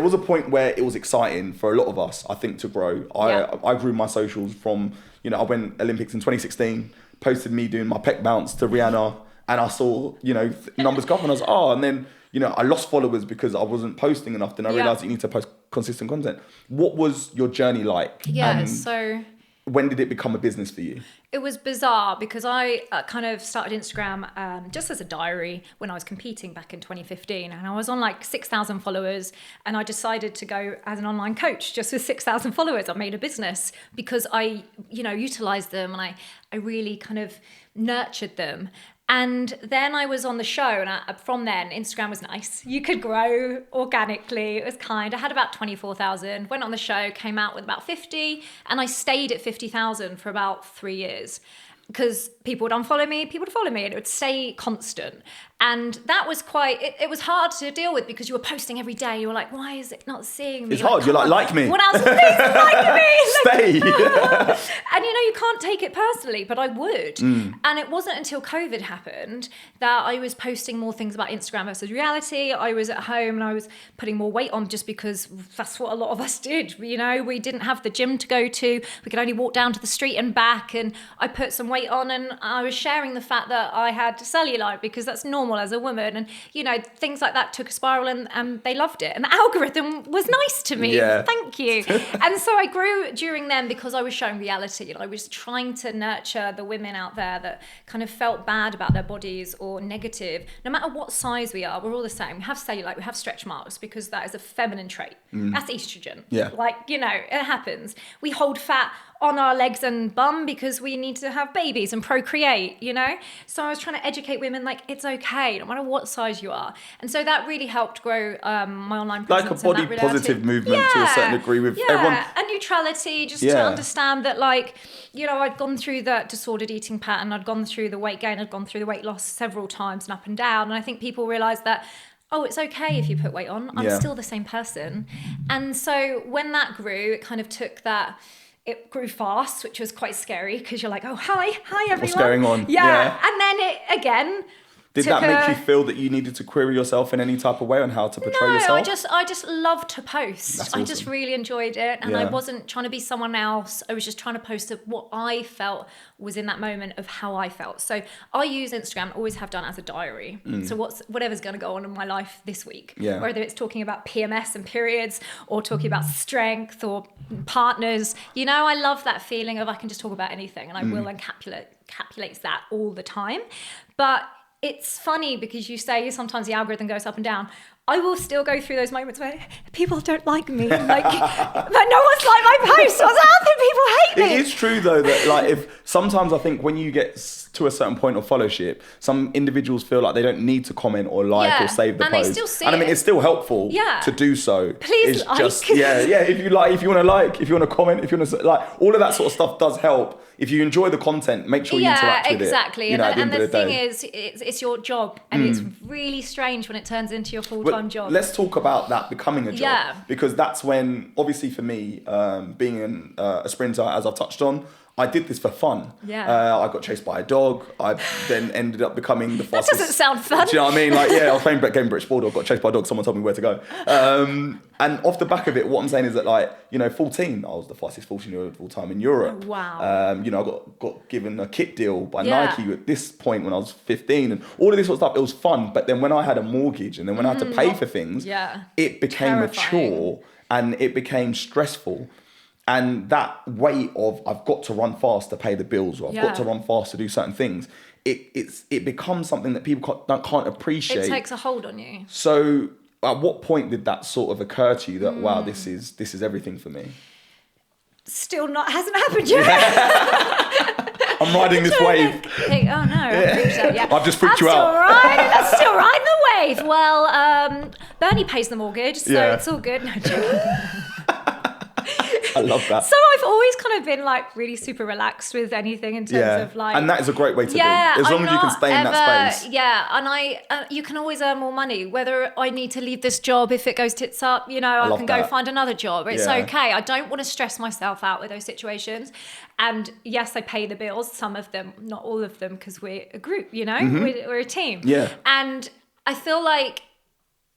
was a point where it was exciting for a lot of us, I think, to grow. I grew my socials from, you know, I went Olympics in 2016, posted me doing my pec bounce to Rihanna, and I saw, you know, numbers go up and I was and then, you know, I lost followers because I wasn't posting enough. Then I realized you need to post consistent content. What was your journey like? So when did it become a business for you? It was bizarre because I kind of started Instagram just as a diary when I was competing back in 2015, and I was on like 6,000 followers, and I decided to go as an online coach just with 6,000 followers. I made a business because I, you know, utilized them and I really kind of nurtured them. And then I was on the show, and from then, Instagram was nice. You could grow organically. It was kind. I had about 24,000, went on the show, came out with about 50, and I stayed at 50,000 for about 3 years. Because people would unfollow me, people would follow me, and it would stay constant. And that was it was hard to deal with because you were posting every day. You were like, why is it not seeing me? It's hard. You're like me. What else? Please like me. Stay. And you know, you can't take it personally, but I would. And it wasn't until COVID happened that I was posting more things about Instagram versus reality. I was at home and I was putting more weight on just because that's what a lot of us did. You know, we didn't have the gym to go to. We could only walk down to the street and back. And I put some weight on, and I was sharing the fact that I had cellulite because that's normal as a woman, and you know, things like that took a spiral, and they loved it, and the algorithm was nice to me. Thank you. And so I grew during them because I was showing reality, and I was trying to nurture the women out there that kind of felt bad about their bodies or negative. No matter what size we are, we're all the same. We have cellulite, we have stretch marks because that is a feminine trait. That's estrogen. Like, you know, it happens. We hold fat on our legs and bum because we need to have babies and procreate, you know? So I was trying to educate women, like, it's okay, no matter what size you are. And so that really helped grow my online presence. Like a body positive movement to a certain degree with everyone. And neutrality, just to understand that, like, you know, I'd gone through the disordered eating pattern, I'd gone through the weight gain, I'd gone through the weight loss several times and up and down. And I think people realised that, oh, it's okay if you put weight on. I'm still the same person. And so when that grew, it kind of took that... It grew fast, which was quite scary because you're like, oh, hi everyone. What's going on? Yeah. And then it, again... Did that make you feel that you needed to query yourself in any type of way on how to portray yourself? I just loved to post. That's awesome. I just really enjoyed it. And I wasn't trying to be someone else. I was just trying to post what I felt was in that moment of how I felt. So I use Instagram, always have done, as a diary. So whatever's going to go on in my life this week, whether it's talking about PMS and periods or talking about strength or partners, you know, I love that feeling of I can just talk about anything, and I will encapsulates that all the time. But it's funny because you say sometimes the algorithm goes up and down. I will still go through those moments where people don't like me, like, but no one's liked my post. What's happening? People hate me. It is true though that like if sometimes I think when you get to a certain point of followship, some individuals feel like they don't need to comment or like or save the and post. They still see and I mean, it's still helpful to do so. Please it's like. Just, if you like, if you want to like, if you want to comment, if you want to like, all of that sort of stuff does help. If you enjoy the content, make sure you interact with it. Exactly. You know, And the thing is, it's your job, and it's really strange when it turns into your full-time job. Let's talk about that becoming a job, because that's when, obviously for me, being a sprinter, as I've touched on, I did this for fun. I got chased by a dog. I then ended up becoming the fastest. That doesn't sound fun. Do you know what I mean? Like, I was playing game British Bulldog, got chased by a dog. Someone told me where to go. And off the back of it, what I'm saying is that, like, 14, I was the fastest 14-year-old of all time in Europe. Oh, wow. I got given a kit deal by Nike at this point when I was 15, and all of this sort of stuff. It was fun, but then when I had a mortgage and then when I had to pay for things, it became a chore and it became stressful. And that weight of I've got to run fast to pay the bills, or I've got to run fast to do certain things, it becomes something that people can't appreciate. It takes a hold on you. So at what point did that sort of occur to you that wow, this is everything for me? Still hasn't happened yet. I'm riding this wave. Oh no, I've just freaked you out. That's still riding the wave. Well, Bernie pays the mortgage, so it's all good. No joking. I love that. So I've always kind of been like really super relaxed with anything in terms of like. And that is a great way to be. As long as you can stay in that space. Yeah, and you can always earn more money. Whether I need to leave this job if it goes tits up, I can go find another job. It's okay. I don't want to stress myself out with those situations. And yes, I pay the bills. Some of them, not all of them, because we're a group. We're a team. Yeah. And I feel like.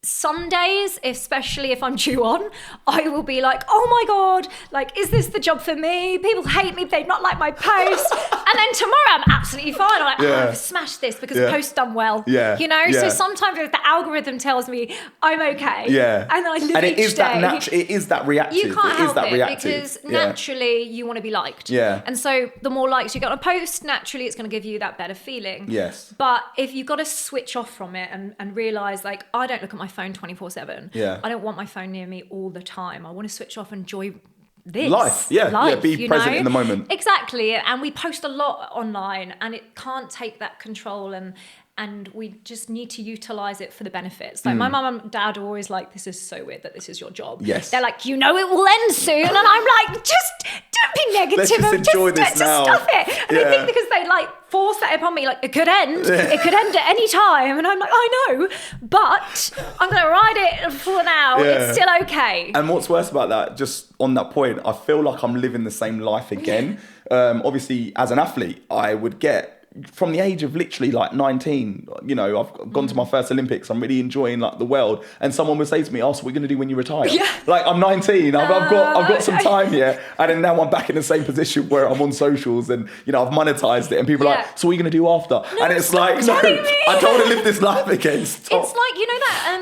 Some days, especially if I'm due on, I will be like, oh my God, like, is this the job for me? People hate me, they not like my post. And then tomorrow I'm absolutely fine. I'm like, I've smashed this because the post's done well. So sometimes if the algorithm tells me I'm okay. And I live each day. It is that reactive. You can't help it because because naturally you want to be liked. And so the more likes you get on a post, naturally it's going to give you that better feeling. Yes. But if you've got to switch off from it and realise, like, I don't look at my phone 24/7. I don't want my phone near me all the time. I want to switch off and enjoy this life. Be present in the moment. Exactly. And we post a lot online, and it can't take that control, and we just need to utilize it for the benefits. Like my mum and dad are always like, this is so weird that this is your job. Yes. They're like, it will end soon. And I'm like, just don't be negative. Let's just enjoy this now. Just stuff it. And I think because they like force that upon me, like it could end. It could end at any time. And I'm like, I know, but I'm going to ride it for now. It's still okay. And what's worse about that, just on that point, I feel like I'm living the same life again. Obviously, as an athlete, I would get, from the age of literally like 19, I've gone to my first Olympics. I'm really enjoying like the world, and someone would say to me, "Oh, so what are you going to do when you retire?" Like I'm 19, I've got some time here, and then now I'm back in the same position where I'm on socials, and I've monetized it, and people are like, "So what are you going to do after?" And it's like, no, I don't want to live this life again. Stop. It's like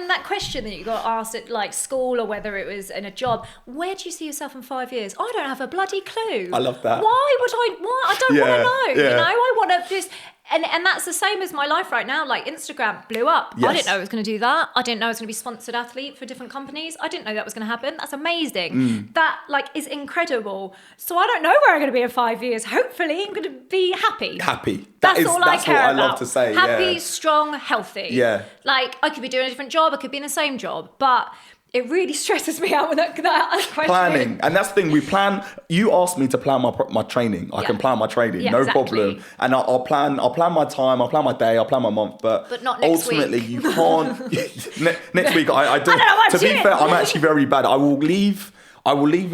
that question that you got asked at like school, or whether it was in a job. Where do you see yourself in 5 years? I don't have a bloody clue. I love that. Why would I? I don't want to know. I want to just. And that's the same as my life right now. Like Instagram blew up. Yes. I didn't know I was going to do that. I didn't know I was going to be sponsored athlete for different companies. I didn't know that was going to happen. That's amazing. That like is incredible. So I don't know where I'm going to be in 5 years. Hopefully I'm going to be happy. That's all I care about. What I love to say. Happy, strong, healthy. Yeah. Like I could be doing a different job. I could be in the same job, but it really stresses me out with that question. Planning. And that's the thing, we plan. You asked me to plan my training. I can plan my training, no problem. And I'll plan my time, I'll plan my day, I'll plan my month. But not next ultimately, week. You can't. Next week, I don't. To be fair, I'm actually very bad. I will leave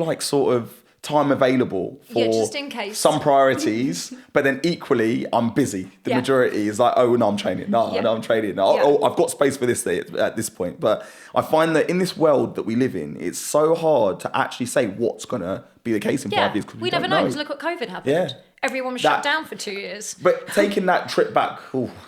like sort of time available for just in case. Some priorities, but then equally I'm busy. The majority is like, oh no, I'm training. No, I'm training. Oh, I've got space for this day at this point. But I find that in this world that we live in, it's so hard to actually say what's gonna be the case in 5 years. We never know. Because look what COVID happened. Yeah. Everyone was shut down for 2 years. But taking that trip back,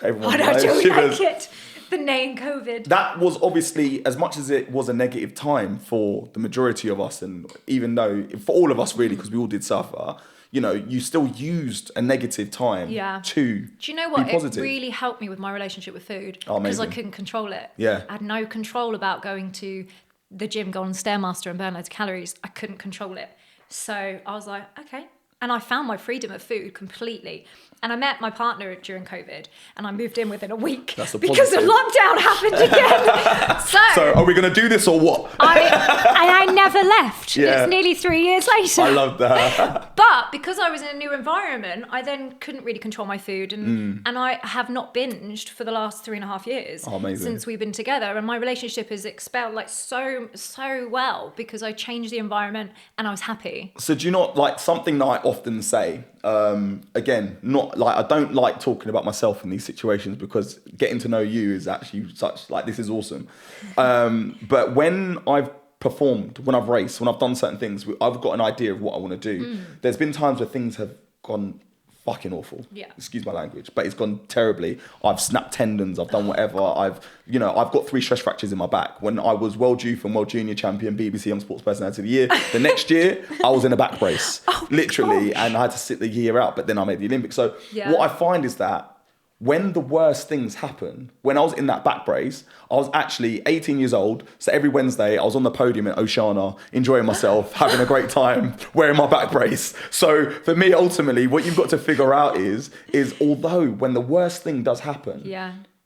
everyone I knows. don't like it. The name COVID. That was obviously, as much as it was a negative time for the majority of us, and even though, for all of us really, because we all did suffer, you still used a negative time to Do you know what? be positive. It really helped me with my relationship with food Oh, because I amazing. couldn't control it. Yeah. I had no control about going to the gym, go on Stairmaster and burn loads of calories. I couldn't control it. So I was like, okay. And I found my freedom of food completely. And I met my partner during COVID and I moved in within a week because the lockdown happened again. So are we going to do this or what? I never left. Yeah. It's nearly 3 years later. I love that. But because I was in a new environment, I then couldn't really control my food. And I have not binged for the last 3.5 years since we've been together. And my relationship has expelled like so well because I changed the environment and I was happy. So do you not like something that I often say, again, not like, I don't like talking about myself in these situations because getting to know you is actually such like, this is awesome. But when I've performed, when I've raced, when I've done certain things, I've got an idea of what I want to do. There's been times where things have gone fucking awful. Yeah. Excuse my language, but it's gone terribly. I've snapped tendons. I've done whatever. I've got 3 stress fractures in my back. When I was World Youth and World Junior Champion, BBC Young Sports Personality of the Year, the next year I was in a back brace, literally, and I had to sit the year out. But then I made the Olympics. So what I find is that when the worst things happen, when I was in that back brace, I was actually 18 years old. So every Wednesday I was on the podium at Oceana, enjoying myself, having a great time, wearing my back brace. So for me, ultimately, what you've got to figure out is although when the worst thing does happen,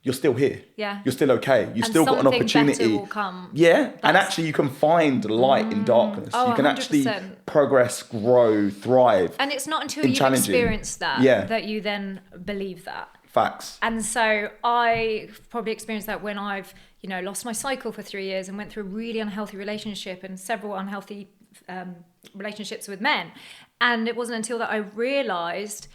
you're still here. Yeah. You're still okay. You've still got an opportunity. Better will come. Yeah. And actually you can find light in darkness. You can 100%. actually progress, grow, thrive. And it's not until you've experienced that you then believe that. Facts. And so I probably experienced that when I've, lost my cycle for 3 years and went through a really unhealthy relationship and several unhealthy relationships with men. And it wasn't until that I realised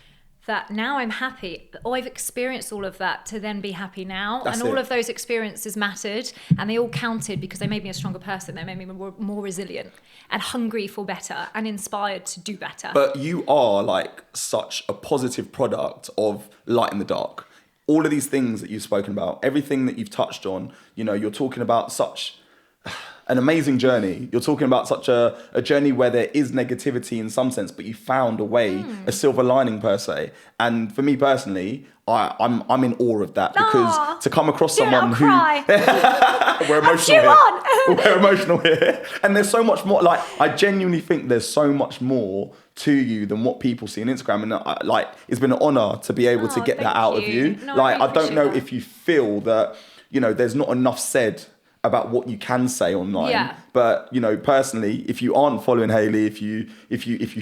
that now I'm happy. I've experienced all of that to then be happy now. All of those experiences mattered and they all counted because they made me a stronger person. They made me more resilient and hungry for better and inspired to do better. But you are like such a positive product of light in the dark. All of these things that you've spoken about, everything that you've touched on, you're talking about such an amazing journey. You're talking about such a journey where there is negativity in some sense, but you found a way, a silver lining per se. And for me personally, I'm in awe of that because to come across someone who we're emotional here. We're emotional here. And there's so much more. Like I genuinely think there's so much more to you than what people see on Instagram. And it's been an honor to be able to get that out of you. No, I don't know if you feel that, there's not enough said about what you can say online, but personally, if you aren't following Hayley, if you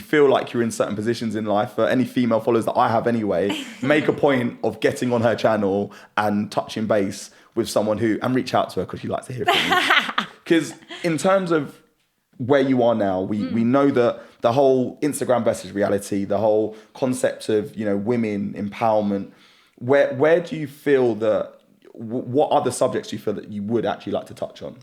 feel like you're in certain positions in life, for any female followers that I have anyway, make a point of getting on her channel and touching base with someone and reach out to her because she likes to hear from you. Because in terms of where you are now, we know that the whole Instagram versus reality, the whole concept of women empowerment, where do you feel that? What other subjects do you feel that you would actually like to touch on?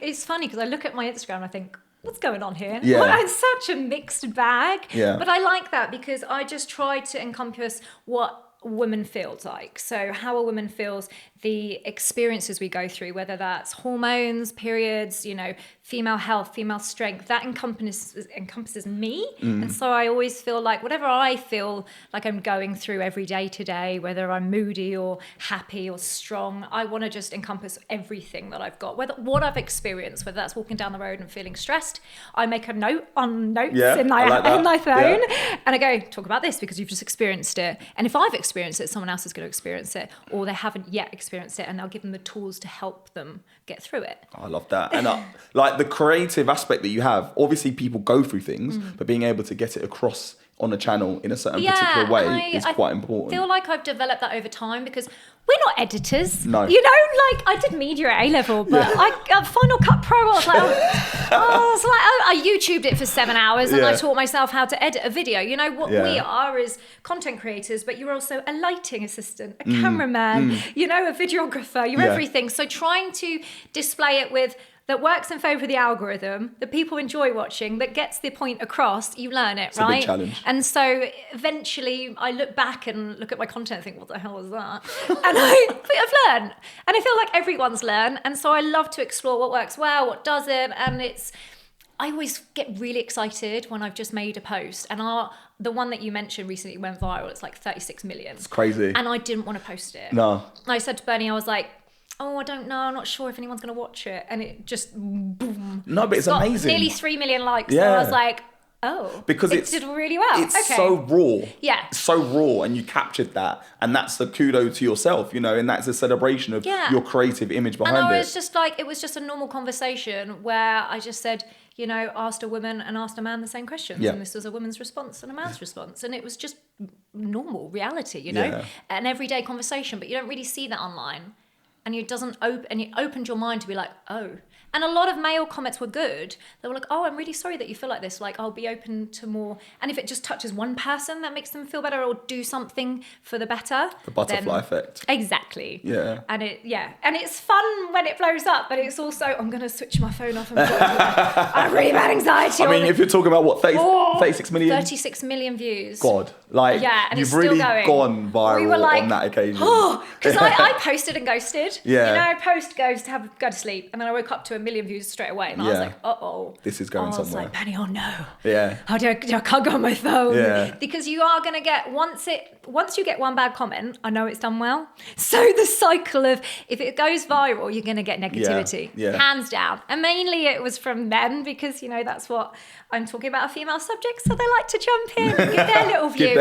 It's funny because I look at my Instagram and I think, what's going on here? Yeah. Well, it's such a mixed bag. Yeah. But I like that because I just try to encompass what a woman feels like. So how a woman feels, the experiences we go through, whether that's hormones, periods, female health, female strength, that encompasses me. And so I always feel like whatever I feel like I'm going through every day to day, whether I'm moody or happy or strong, I want to just encompass everything that I've got, what I've experienced, whether that's walking down the road and feeling stressed. I make a note on notes in my phone and I go, talk about this because you've just experienced it. And if I've experienced it, someone else is going to experience it, or they haven't yet experienced it, and I'll give them the tools to help them get through it. I love that. And like the creative aspect that you have, obviously people go through things, but being able to get it across on a channel in a certain particular way is quite important. I feel like I've developed that over time because we're not editors. No. I did media at A-level, but Final Cut Pro, I was like, I YouTubed it for 7 hours and I taught myself how to edit a video. We are as content creators, but you're also a lighting assistant, a cameraman, a videographer, you're everything. So trying to display it with that works in favour of the algorithm, that people enjoy watching, that gets the point across, you learn it, it's right? It's a big challenge. And so eventually I look back and look at my content and think, what the hell was that? And I've learned. And I feel like everyone's learned. And so I love to explore what works well, what doesn't. And I always get really excited when I've just made a post, and the one that you mentioned recently went viral. It's like 36 million. It's crazy. And I didn't want to post it. No. I said to Bernie, I was like, oh, I don't know. I'm not sure if anyone's going to watch it. And it just boom. No, but it's got amazing. Nearly 3 million likes. Yeah. So I was like, oh, because it did really well. It's okay. so raw. Yeah. It's so raw, and you captured that, and that's the kudo to yourself, you know, and that's a celebration of your creative image behind it. And I was just like, it was just a normal conversation where I just said, you know, asked a woman and asked a man the same questions. Yeah. And this was a woman's response and a man's response. And it was just normal reality, you know, an everyday conversation. But you don't really see that online. And it doesn't open, and it opened your mind to be like, oh. And a lot of male comments were good. They were like, oh, I'm really sorry that you feel like this. Like, I'll be open to more. And if it just touches one person that makes them feel better or do something for the better. The butterfly effect. Exactly. Yeah. And and it's fun when it blows up, but it's also, I'm going to switch my phone off and I have really bad anxiety. I mean, if you're talking about what, 36 million? 36 million views. God. Like, and you've it's really still going. gone viral we were like, on that occasion. Oh, because I posted and ghosted. Yeah. You know, post, ghost, go to sleep. And then I woke up to 1 million views straight away. And I was like, uh-oh. This is going somewhere. I was like, Penny, oh no. Yeah. I can't go on my phone. Yeah. Because you are going to get, once you get one bad comment, I know it's done well. So the cycle of, if it goes viral, you're going to get negativity. Yeah. Hands down. And mainly it was from men because, you know, that's what I'm talking about, a female subject. So they like to jump in and give their little view.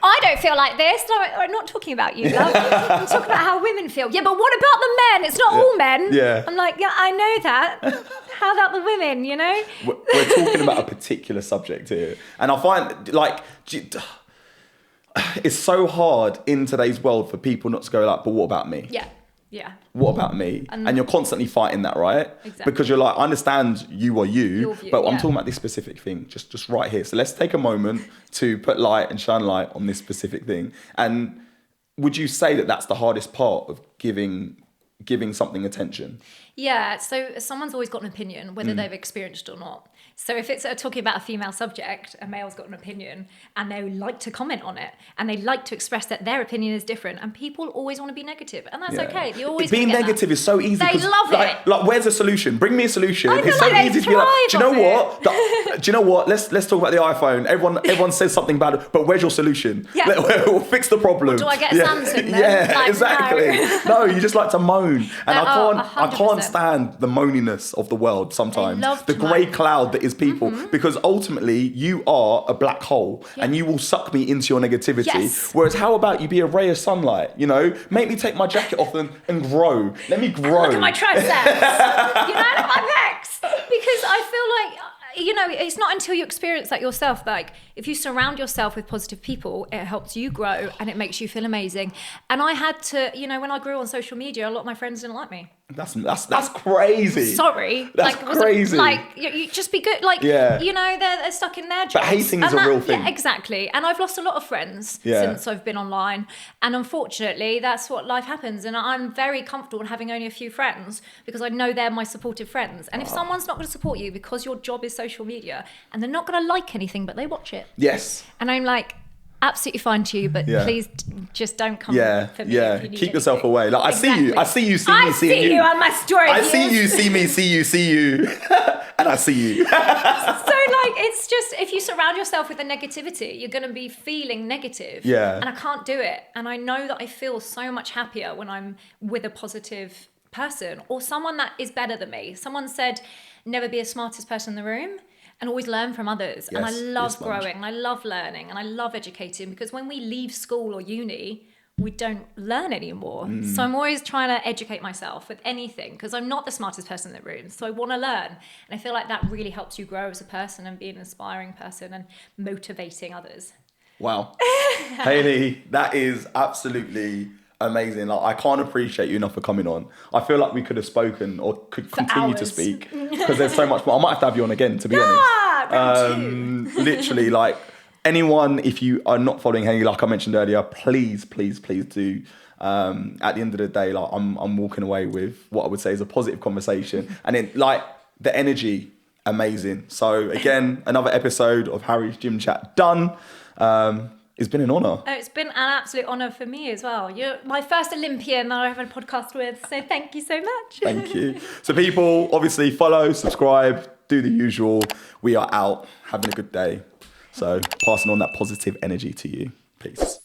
I don't feel like this. No, I'm not talking about you, love. I'm talking about how women feel. Yeah, but what about the men? It's not all men. Yeah. I'm like, yeah, I know that. How about the women, you know? We're talking about a particular subject here. And I find, like, it's so hard in today's world for people not to go like, but what about me? Yeah. What about me? And you're constantly fighting that, right? Exactly. Because you're like, I understand you are you, your view, but I'm talking about this specific thing, just right here. So let's take a moment to put light and shine light on this specific thing. And would you say that that's the hardest part of giving something attention? Yeah, so someone's always got an opinion, whether they've experienced it or not. So if it's talking about a female subject, a male's got an opinion and they like to comment on it and they like to express that their opinion is different, and people always want to be negative, and that's okay. You always being negative is so easy. They love it. Like, where's the solution? Bring me a solution. I feel It's so like easy to be like, do you know what? it. Do you know what? Let's talk about the iPhone. Everyone says something bad, but where's your solution? Yeah. We'll fix the problem. Do I get a Samsung then? Yeah, Like, exactly. No, you just like to moan, and I can't 100%. stand the moaniness of the world sometimes. love The to grey moan. cloud that is people, because ultimately you are a black hole, and you will suck me into your negativity. Yes. Whereas how about you be a ray of sunlight? You know, make me take my jacket off and grow. Let me grow. Look at my triceps. You know, look at my pecs. Because I feel like, you know, it's not until you experience that yourself. Like, if you surround yourself with positive people, it helps you grow and it makes you feel amazing. And I had to, you know, when I grew on social media, a lot of my friends didn't like me. That's crazy. Sorry. That's crazy. You just be good. Like, you know, they're stuck in their jobs. But hating is a real thing. Yeah, exactly. And I've lost a lot of friends since I've been online. And unfortunately, that's what life happens. And I'm very comfortable in having only a few friends because I know they're my supportive friends. And if someone's not going to support you because your job is social media and they're not going to like anything, but they watch it. Yes. And I'm like, absolutely fine to you, but please just don't come for me. Yeah, if you need keep yourself anything. away. Like, I see you, see me, I see you on my story. I see you, see you, and I see you. So like, it's just, if you surround yourself with the negativity, you're going to be feeling negative. Yeah. And I can't do it. And I know that I feel so much happier when I'm with a positive person or someone that is better than me. Someone said, never be the smartest person in the room. And always learn from others. Yes, and I love yes, growing, and I love learning, and I love educating, because when we leave school or uni, we don't learn anymore. So I'm always trying to educate myself with anything, because I'm not the smartest person in the room. So I want to learn. And I feel like that really helps you grow as a person and be an inspiring person and motivating others. Wow. Hayley, that is absolutely amazing. Like, I can't appreciate you enough for coming on. I feel like we could have spoken or could continue to speak because there's so much more. I might have to have you on again, to be honest. Literally, like, anyone, if you are not following Hayley, like I mentioned earlier, please do. At the end of the day, like, I'm walking away with what I would say is a positive conversation, and then, like, the energy, amazing. So again, another episode of Harry's Gym Chat done. It's been an honour. Oh, it's been an absolute honour for me as well. You're my first Olympian that I've had a podcast with, so thank you so much. Thank you. So people, obviously follow, subscribe, do the usual. We are out, having a good day. So passing on that positive energy to you. Peace.